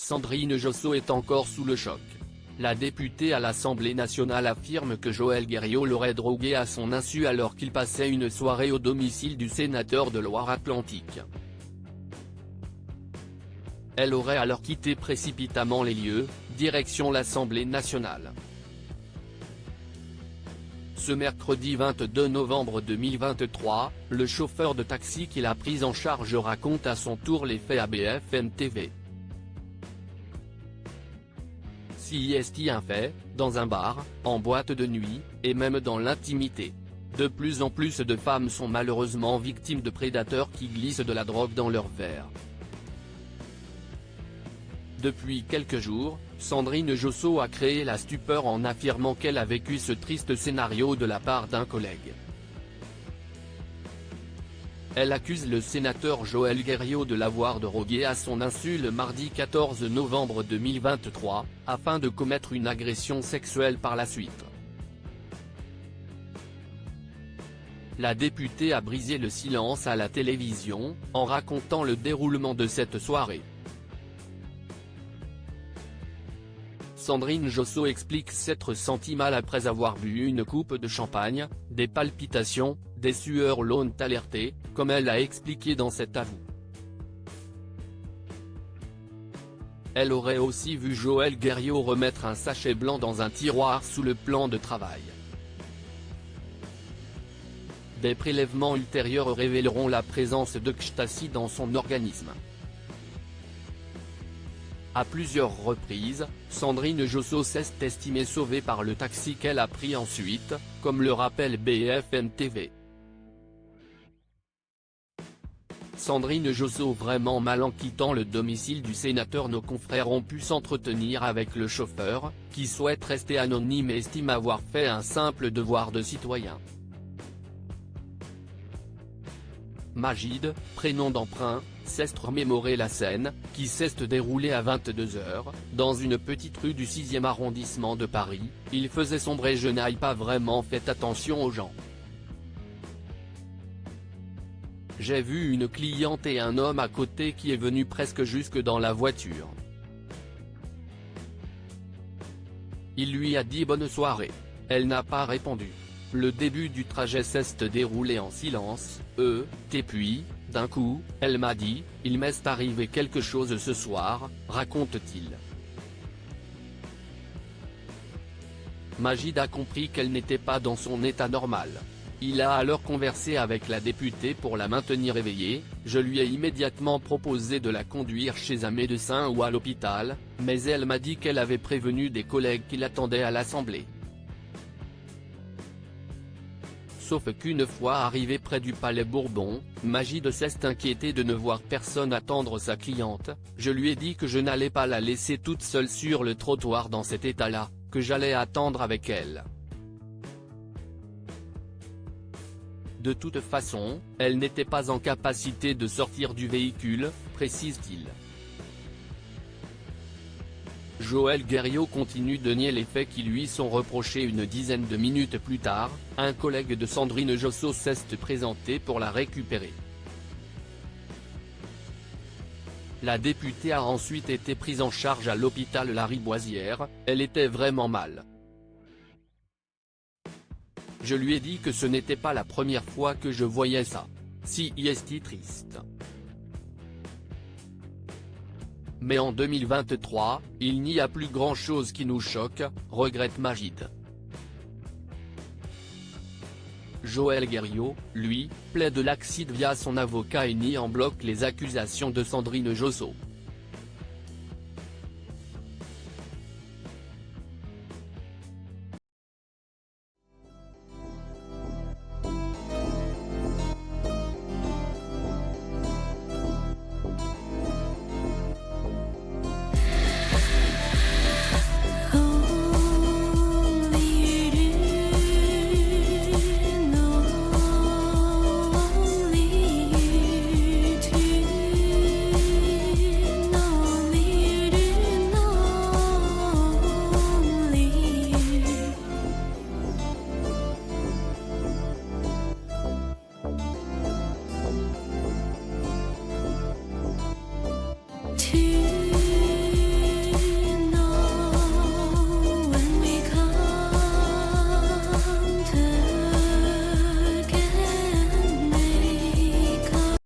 Sandrine Josso est encore sous le choc. La députée à l'Assemblée nationale affirme que Joël Guerriau l'aurait drogué à son insu alors qu'il passait une soirée au domicile du sénateur de Loire-Atlantique. Elle aurait alors quitté précipitamment les lieux, direction l'Assemblée nationale. Ce mercredi 22 novembre 2023, le chauffeur de taxi qui l'a prise en charge raconte à son tour les faits à BFM TV. Si y est un fait, dans un bar, en boîte de nuit, et même dans l'intimité. De plus en plus de femmes sont malheureusement victimes de prédateurs qui glissent de la drogue dans leur verre. Depuis quelques jours, Sandrine Josso a créé la stupeur en affirmant qu'elle a vécu ce triste scénario de la part d'un collègue. Elle accuse le sénateur Joël Guerriau de l'avoir drogué à son insu le mardi 14 novembre 2023, afin de commettre une agression sexuelle par la suite. La députée a brisé le silence à la télévision, en racontant le déroulement de cette soirée. Sandrine Josso explique s'être sentie mal après avoir bu une coupe de champagne, des palpitations, des sueurs l'ont alertée, comme elle a expliqué dans cet avou. Elle aurait aussi vu Joël Guerriau remettre un sachet blanc dans un tiroir sous le plan de travail. Des prélèvements ultérieurs révéleront la présence d'ecstasy dans son organisme. À plusieurs reprises, Sandrine Josso s'est estimée sauvée par le taxi qu'elle a pris ensuite, comme le rappelle BFM TV. Sandrine Josso vraiment mal en quittant le domicile du sénateur. Nos confrères ont pu s'entretenir avec le chauffeur, qui souhaite rester anonyme et estime avoir fait un simple devoir de citoyen. Majid, prénom d'emprunt, s'est remémoré la scène, qui s'est déroulée à 22 h, dans une petite rue du 6e arrondissement de Paris. Il faisait sombre et je n'ai pas vraiment fait attention aux gens. J'ai vu une cliente et un homme à côté qui est venu presque jusque dans la voiture. Il lui a dit bonne soirée. Elle n'a pas répondu. Le début du trajet s'est déroulé en silence, et puis, d'un coup, elle m'a dit, il m'est arrivé quelque chose ce soir, raconte-t-il. Majid a compris qu'elle n'était pas dans son état normal. Il a alors conversé avec la députée pour la maintenir éveillée. Je lui ai immédiatement proposé de la conduire chez un médecin ou à l'hôpital, mais elle m'a dit qu'elle avait prévenu des collègues qui l'attendaient à l'Assemblée. Sauf qu'une fois arrivé près du Palais Bourbon, Majid s'est inquiété de ne voir personne attendre sa cliente. Je lui ai dit que je n'allais pas la laisser toute seule sur le trottoir dans cet état-là, que j'allais attendre avec elle. De toute façon, elle n'était pas en capacité de sortir du véhicule, précise-t-il. Joël Guerriau continue de nier les faits qui lui sont reprochés. Une dizaine de minutes plus tard, un collègue de Sandrine Josso s'est présenté pour la récupérer. La députée a ensuite été prise en charge à l'hôpital Lariboisière. Elle était vraiment mal. Je lui ai dit que ce n'était pas la première fois que je voyais ça. Si est triste. Mais en 2023, il n'y a plus grand-chose qui nous choque, regrette Majid. Joël Guerriau, lui, plaide laxiste via son avocat et nie en bloc les accusations de Sandrine Josso.